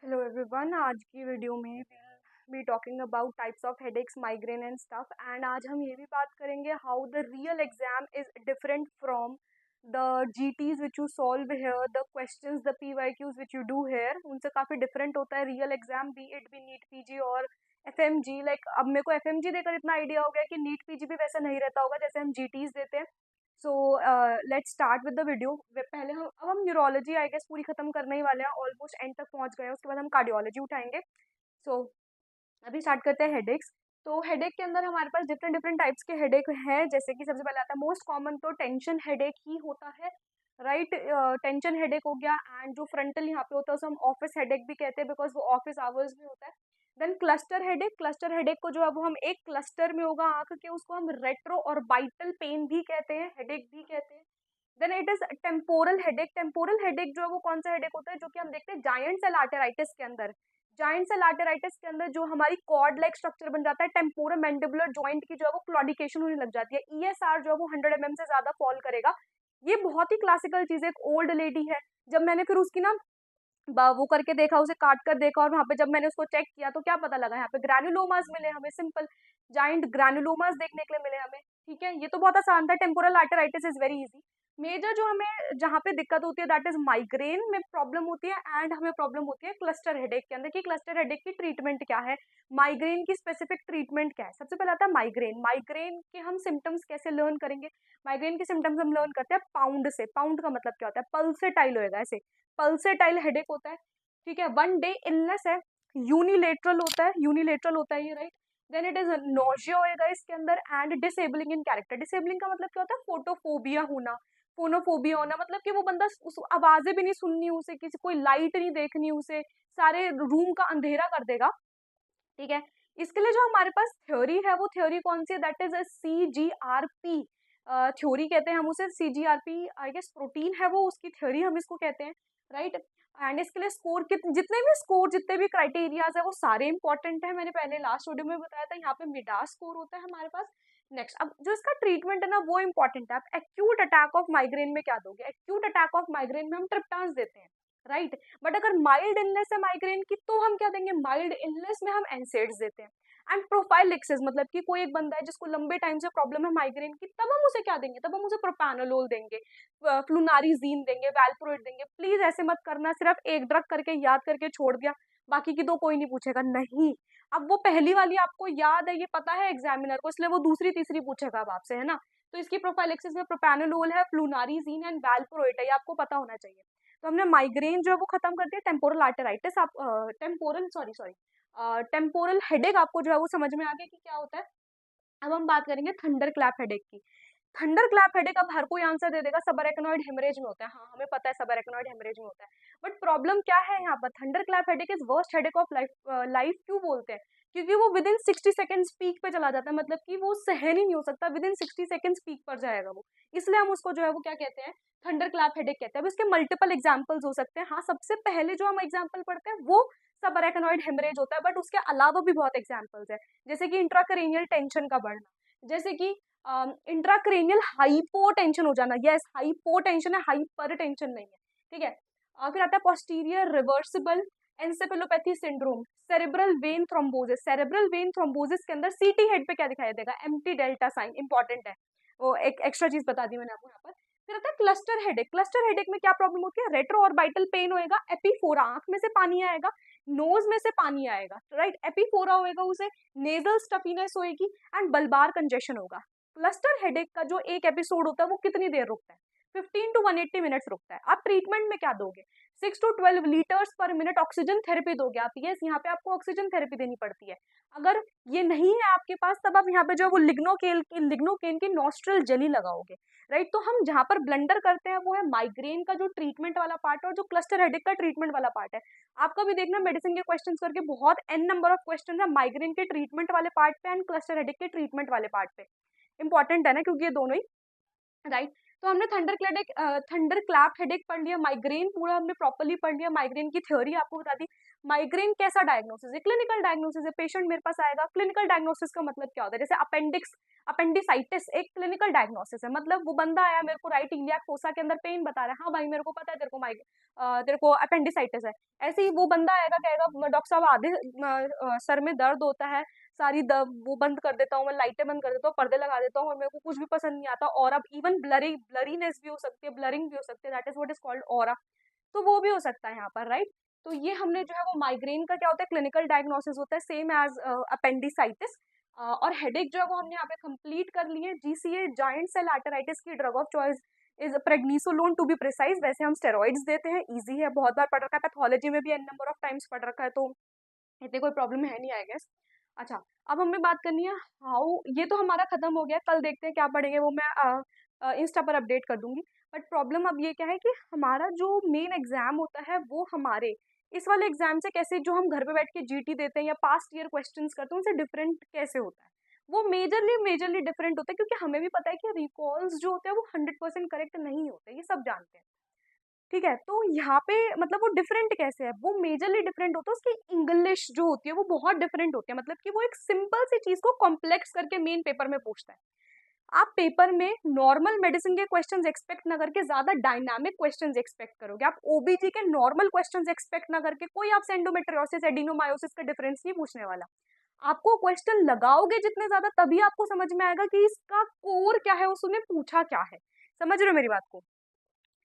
Hello everyone, आज की video में we'll be talking about types of headaches, migraine and stuff. And आज हम ये भी बात करेंगे how the real exam is different from the GTs which you solve here, the questions, the PYQs which you do here. उनसे काफ़ी different होता है real exam, be it be NEET PG और FMG. Like अब मेरे को FMG देकर इतना idea हो गया कि NEET PG भी वैसा नहीं रहता होगा जैसे हम GTs देते हैं. So let's start with the video. पहले हम न्यूरोलॉजी आई गेस पूरी खत्म करने ही वाले हैं, ऑलमोस्ट एंड तक पहुंच गए हैं. उसके बाद हम कार्डियोलॉजी उठाएंगे. सो अभी स्टार्ट करते हैं हेडेक्स. तो हेडेक के अंदर हमारे पास डिफरेंट डिफरेंट टाइप्स के हेडेक हैं. जैसे कि सबसे पहले आता है मोस्ट कॉमन तो टेंशन हेडेक ही होता है, राइट. टेंशन हेडेक हो गया. एंड जो फ्रंटल यहाँ पे होता है उसे हम ऑफिस हेडेक भी कहते हैं बिकॉज वो ऑफिस आवर्स में होता है. देन क्लस्टर हेडेक को जो है वो हम एक क्लस्टर में होगा आंख के, उसको हम रेट्रो और बाइटल पेन भी कहते हैं, हेडेक भी कहते हैं. Then it is temporal headache जो है वो कौन सा हेडेक होता है जो कि हम देखते हैं जायंट सेल आर्टेराइटिस के अंदर. जायंट सेल आर्टेराइटिस के अंदर जो हमारी कॉर्ड लाइक स्ट्रक्चर बन जाता है टेम्पोरोमैंडिबुलर जॉइंट की जो है वो क्लॉडिकेशन होने लग जाती है. ईएसआर जो है वो 100 mm से ज्यादा फॉल करेगा. ये बहुत ही क्लासिकल चीज है. एक ओल्ड लेडी है, जब मैंने फिर उसकी ना वो करके देखा, उसे काट कर देखा, और वहां पे जब मैंने उसको चेक किया तो क्या पता लगा, यहाँ पे ग्रैनुलोमास मिले हमें, सिंपल जाइंट ग्रैनुलोमास देखने के लिए मिले हमें. ठीक है, ये तो बहुत आसान था. Temporal arteritis is very easy. Major जो हमें जहाँ पे दिक्कत होती है दैट इज माइग्रेन में प्रॉब्लम होती है. एंड हमें प्रॉब्लम होती है क्लस्टर हेडेक के अंदर कि क्लस्टर हेडेक की ट्रीटमेंट क्या है, माइग्रेन की स्पेसिफिक ट्रीटमेंट क्या है. सबसे पहले आता है माइग्रेन. माइग्रेन के हम सिम्टम्स कैसे लर्न करेंगे. माइग्रेन के सिम्टम्स हम लर्न करते हैं पाउंड से. पाउंड का मतलब क्या होता है, पल्सेटाइल होएगा ऐसे, पल्सेटाइल हेडेक होता है. ठीक है, वन डे इलनेस है, यूनिलेटरल होता है ये, right. Then it is nausea होएगा इसके अंदर. And disabling in character. Disabling का मतलब क्या होता है, फोटोफोबिया होना. फोनोफोबिया होना मतलब कि वो बंदा उस आवाजें भी नहीं सुननी उसे, किसी कोई लाइट नहीं देखनी उसे, सारे रूम का अंधेरा कर देगा. ठीक है, इसके लिए जो हमारे पास थ्योरी है वो थ्योरी कौन सी है, दैट इज CGRP थ्योरी कहते हैं हम उसे. CGRP आई गेस प्रोटीन है वो, उसकी थ्योरी हम इसको कहते हैं, राइट. एंड इसके लिए स्कोर जितने भी क्राइटेरियाज है वो सारे इंपॉर्टेंट है. मैंने पहले लास्ट वीडियो में बताया था. यहाँ पे मिडास स्कोर होता है हमारे पास. नेक्स्ट, अब जो इसका ट्रीटमेंट है ना वो इंपॉर्टेंट है. आप एक्यूट अटैक ऑफ माइग्रेन में क्या दोगे, एक्यूट अटैक ऑफ माइग्रेन में हम ट्रिप्टांस देते हैं, राइट. बट अगर माइल्ड इलनेस है माइग्रेन की तो हम क्या देंगे, माइल्ड इलनेस में हम एनसेड्स देते हैं. एंड प्रोफाइलिक्सिस मतलब कि कोई एक बंदा है जिसको लंबे टाइम से प्रॉब्लम है माइग्रेन की, तब हम उसे क्या देंगे, तब हम उसे प्रोपानोलोल देंगे, फ्लूनारिजीन देंगे, वैल्प्रोइड देंगे. प्लीज ऐसे मत करना सिर्फ एक ड्रग करके याद करके छोड़ दिया, बाकी की दो कोई नहीं पूछेगा. नहीं, अब वो पहली वाली आपको याद है, ये पता है एग्जामिनर को, इसलिए वो दूसरी तीसरी पूछेगा अब आपसे, है ना. तो इसकी प्रोफाइलिक्सिस में प्रोपानोलोल है, फ्लूनारिजीन एंड वैल्प्रोइड है, ये आपको पता होना चाहिए. तो हमने माइग्रेन जो है वो खत्म कर दिया. टेम्पोरल आर्टेराइटिस आप टेम्पोरल हेडेक आपको जो है वो समझ में आ गया कि क्या होता है. अब हम बात करेंगे थंडर क्लैप हेडेक की. थंडर क्लैप हेडेक अब हर कोई आंसर दे देगा, सबअरेकनॉइड हेमरेज में होता है. हाँ, हमें पता है सबअरेकनॉइड हेमरेज में होता है. बट प्रॉब्लम क्या है यहाँ पर, thunder clap headache is worst headache of life. Life क्यों बोलते हैं, क्योंकि वो विद इन 60 सेकेंड्स पीक पे चला जाता है. मतलब कि वो सहन ही नहीं हो सकता, विद इन 60 सेकेंड्स पीक पर जाएगा वो. इसलिए हम उसको जो है वो क्या कहते हैं, थंडर क्लैप हेडेक कहते हैं. अब इसके मल्टीपल एग्जाम्पल्स हो सकते हैं. हाँ, सबसे पहले जो हम एग्जाम्पल पढ़ते हैं वो सबअरेकनॉइड हेमरेज होता है. बट उसके अलावा भी बहुत एग्जाम्पल्स है, जैसे कि इंट्राक्रेनियल टेंशन का बढ़ना, जैसे कि इंट्राक्रेनियल हाइपोटेंशन हो जाना. यस, हाइपोटेंशन है, हाइपर टेंशन नहीं है. ठीक है, फिर आता है posterior reversible encephalopathy syndrome, cerebral vein thrombosis. Cerebral vein thrombosis के अंदर सीटी हेड पे क्या दिखाई देगा, एम्प्टी डेल्टा साइन. इंपॉर्टेंट है, वो एक एक्स्ट्रा चीज बता दी मैंने आपको यहाँ पर. फिर आता है क्लस्टर हेडेक. क्लस्टर हेडेक में क्या प्रॉब्लम होती है, रेट्रो ऑर्बिटल पेन होएगा, एपीफोरा आंख में से पानी आएगा, नोज में से पानी आएगा, राइट. एपीफोरा होएगा उसे, नेजल स्टफीनेस होएगी एंड बल्बार कंजेशन होगा. क्लस्टर हेडेक का जो एक एपिसोड होता है वो कितनी देर रुकता है, 15 to 180 मिनट्स रुकता है. आप ट्रीटमेंट में क्या दोगे, 6 to 12 लीटर्स पर मिनट ऑक्सीजन थेरेपी दोगे आप. यस, यहाँ पे आपको ऑक्सीजन थेरेपी देनी पड़ती है. अगर ये नहीं है आपके पास तब आप यहाँ पे जो है वो लिग्नोकेन की नॉस्ट्रल जेली लगाओगे, राइट. तो हम जहाँ पर ब्लंडर करते हैं वो है माइग्रेन का जो ट्रीटमेंट वाला पार्ट और जो क्लस्टर हेडेक का ट्रीटमेंट वाला पार्ट है. आपका भी देखना मेडिसिन के क्वेश्चंस करके बहुत n नंबर ऑफ क्वेश्चन है माइग्रेन के ट्रीटमेंट वाले पार्ट पे एंड क्लस्टर हेडेक के ट्रीटमेंट वाले पार्ट पे. इंपॉर्टेंट है ना, क्योंकि ये दोनों ही, राइट. तो हमने थंडर क्लैप हेडेक पढ़ लिया, माइग्रेन पूरा हमने प्रॉपर्ली पढ़ लिया, माइग्रेन की थ्योरी आपको बता दी। माइग्रेन कैसा डायग्नोसिस है, क्लिनिकल डायग्नोसिस है, पेशेंट मेरे पास आएगा, क्लिनिकल डायग्नोसिस का मतलब क्या होता है, जैसे अपेंडिसाइटिस एक क्लिनिकल डायग्नोसिस है, मतलब वो बंदा आया मेरे को राइट इलियाक फोसा के अंदर पेन बता रहा है, हाँ भाई मेरे को पता है तेरे को अपेंडिसाइटिस है। ऐसे ही वो बंदा आएगा कहेगा डॉक्टर साहब आधे सर में दर्द होता है, वो बंद कर देता हूँ, मैं लाइटें बंद कर देता हूँ, पर्दे लगा देता हूँ और मेरे को कुछ भी पसंद नहीं आता, और अब इवन ब्लरीनेस भी हो सकती है, ब्लरिंग भी हो सकती है, that is what is called aura. तो वो भी हो सकता है यहाँ पर, राइट। तो ये हमने जो है वो माइग्रेन का क्या होता है, क्लिनिकल डायग्नोसिस होता है, सेम एज अपेंडिसाइटिस। और हेडेक जो है वो हमने यहाँ पे कंप्लीट कर लिए। जीसीए जाइंट सेल आर्टराइटिस की drug of choice is prednisolone to be precise. वैसे हम स्टेरॉइड्स देते हैं, इजी है, बहुत बार पढ़ रखा है, पैथोलॉजी में भी एन नंबर ऑफ टाइम्स पढ़ रखा है, तो इतनी कोई प्रॉब्लम है नहीं आई गेस। अच्छा, अब हमें बात करनी है हाउ, ये तो हमारा खत्म हो गया, कल देखते हैं क्या पढ़ेंगे, वो मैं इंस्टा पर अपडेट कर दूंगी। बट प्रॉब्लम अब ये क्या है कि हमारा जो मेन एग्जाम होता है वो हमारे इस वाले एग्जाम से कैसे, जो हम घर पे बैठ के जीटी देते हैं या पास्ट ईयर क्वेश्चंस करते हैं, उनसे डिफरेंट कैसे होता है। वो मेजरली डिफरेंट होता है, क्योंकि हमें भी पता है कि रिकॉल्स जो होते हैं वो 100% करेक्ट नहीं होते, ये सब जानते हैं। ठीक है, तो यहाँ पे मतलब वो डिफरेंट कैसे है, वो मेजरली डिफरेंट होता है, उसकी इंग्लिश जो होती है वो बहुत डिफरेंट होती है, मतलब कि वो एक सिंपल सी चीज को कॉम्प्लेक्स करके मेन पेपर में पूछता है। आप पेपर में नॉर्मल मेडिसिन के क्वेश्चंस एक्सपेक्ट ना करके ज्यादा डायनामिक क्वेश्चंस एक्सपेक्ट करोगे, आप ओबीजी के नॉर्मल क्वेश्चंस एक्सपेक्ट ना करके, कोई आपसे एंडोमेट्रियोसिस एडिनोमायोसिस का डिफरेंस नहीं पूछने वाला। आपको क्वेश्चन लगाओगे जितने ज्यादा, तभी आपको समझ में आएगा कि इसका कोर क्या है, उसने पूछा क्या है। समझ रहे हो मेरी बात को?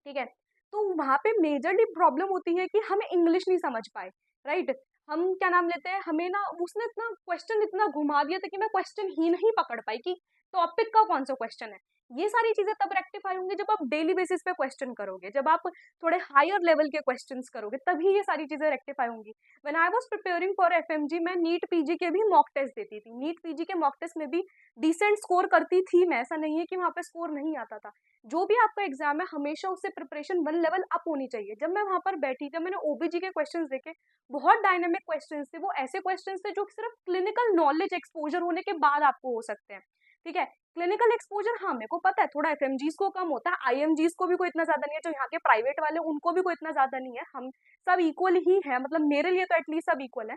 ठीक है, तो वहां पे मेजरली प्रॉब्लम होती है कि हम इंग्लिश नहीं समझ पाए, राइट। हम क्या नाम लेते हैं, हमें ना उसने इतना क्वेश्चन इतना घुमा दिया था कि मैं क्वेश्चन ही नहीं पकड़ पाई कि टॉपिक का कौन सा क्वेश्चन है। ये सारी चीजें तब रेक्टिफाई होंगी जब आप डेली बेसिस पे क्वेश्चन करोगे, जब आप थोड़े हायर लेवल के क्वेश्चंस करोगे, तभी ये सारी चीजें रेक्टिफाई होंगी। When I was preparing for FMG, मैं नीट पीजी के भी मॉक टेस्ट देती थी, नीट पीजी के मॉक टेस्ट में भी डिसेंट स्कोर करती थी मैं, ऐसा नहीं है कि वहां पे स्कोर नहीं आता था। जो भी आपका एग्जाम है हमेशा उससे प्रिपरेशन 1 लेवल अप होनी चाहिए। जब मैं वहां पर बैठी, जब मैंने ओबीजी के क्वेश्चंस देखे, बहुत डायनेमिक क्वेश्चंस थे, वो ऐसे क्वेश्चंस थे जो सिर्फ क्लिनिकल नॉलेज एक्सपोजर होने के बाद आपको हो सकते हैं। ठीक है, क्लिनिकल एक्सपोजर हाँ मेरे को पता है, थोड़ा एफएमजीज को कम होता है, आईएमजीज को भी कोई इतना ज्यादा नहीं है, जो यहाँ के प्राइवेट वाले उनको भी कोई इतना ज्यादा नहीं है, हम सब इक्वल ही है, मतलब मेरे लिए तो एटलीस्ट सब इक्वल है।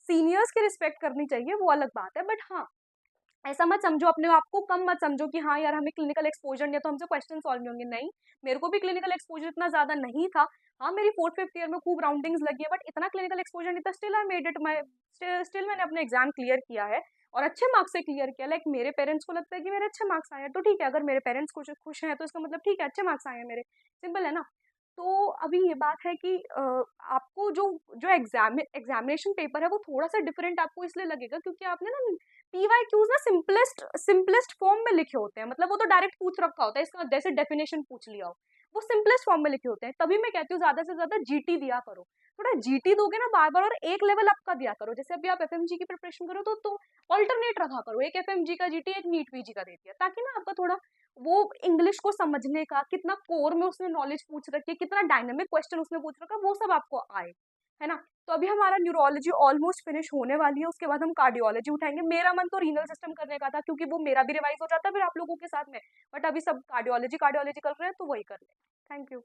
सीनियर्स की रिस्पेक्ट करनी चाहिए, वो अलग बात है, बट हाँ ऐसा मत समझो, अपने आप को कम मत समझो कि हाँ यार हमें क्लिनिकल एक्सपोजर नहीं है तो हमसे क्वेश्चन सॉल्व नहीं होंगे। नहीं, मेरे को भी क्लिनिकल एक्सपोजर इतना ज्यादा नहीं था। हाँ मेरी 4th 5th ईयर में खूब राउंडिंग्स लगी है, बट इतना क्लिनिकल एक्सपोजर नहीं था, still I made it, my still मैंने अपने एग्जाम क्लियर किया है और अच्छे मार्क्स से क्लियर किया। लाइक मेरे पेरेंट्स को लगता है कि मेरे अच्छे मार्क्स आए हैं, तो ठीक है, अगर मेरे पेरेंट्स खुश खुश हैं तो इसका मतलब ठीक है, अच्छे मार्क्स आए हैं मेरे, सिंपल है ना। तो अभी ये बात है कि आपको जो जो एग्जामिनेशन पेपर है वो थोड़ा सा डिफरेंट आपको इसलिए लगेगा क्योंकि आपने ना पीवाईक्यूज ना सिंपलेस्ट फॉर्म में लिखे होते हैं, मतलब वो तो डायरेक्ट पूछ रखा होता है, इसका जैसे डेफिनेशन पूछ लिया हो, वो सिंपलेस्ट फॉर्म में लिखे होते हैं। तभी मैं कहती हूँ ज्यादा से ज्यादा जीटी दिया करो, थोड़ा जीटी दोगे ना बार बार, और एक लेवल अप का दिया करो। जैसे अभी आप एफएमजी की प्रिपरेशन करो तो ऑल्टरनेट रखा करो, एक एफएमजी का जीटी एक नीट पीजी का दे दिया, ताकि ना आपका थोड़ा वो इंग्लिश को समझने का, कितना कोर में उसने नॉलेज पूछ रखी है, कितना डायनेमिक क्वेश्चन उसने पूछ रखा है, वो सब आपको आए, है ना। तो अभी हमारा न्यूरोलॉजी ऑलमोस्ट फिनिश होने वाली है, उसके बाद हम कार्डियोलॉजी उठाएंगे। मेरा मन तो रीनल सिस्टम करने का था क्योंकि वो मेरा भी रिवाइज हो जाता है फिर आप लोगों के साथ में, बट अभी सब कार्डियोलॉजी कार्डियोलॉजी कर रहे हैं तो वही कर ले। Thank you.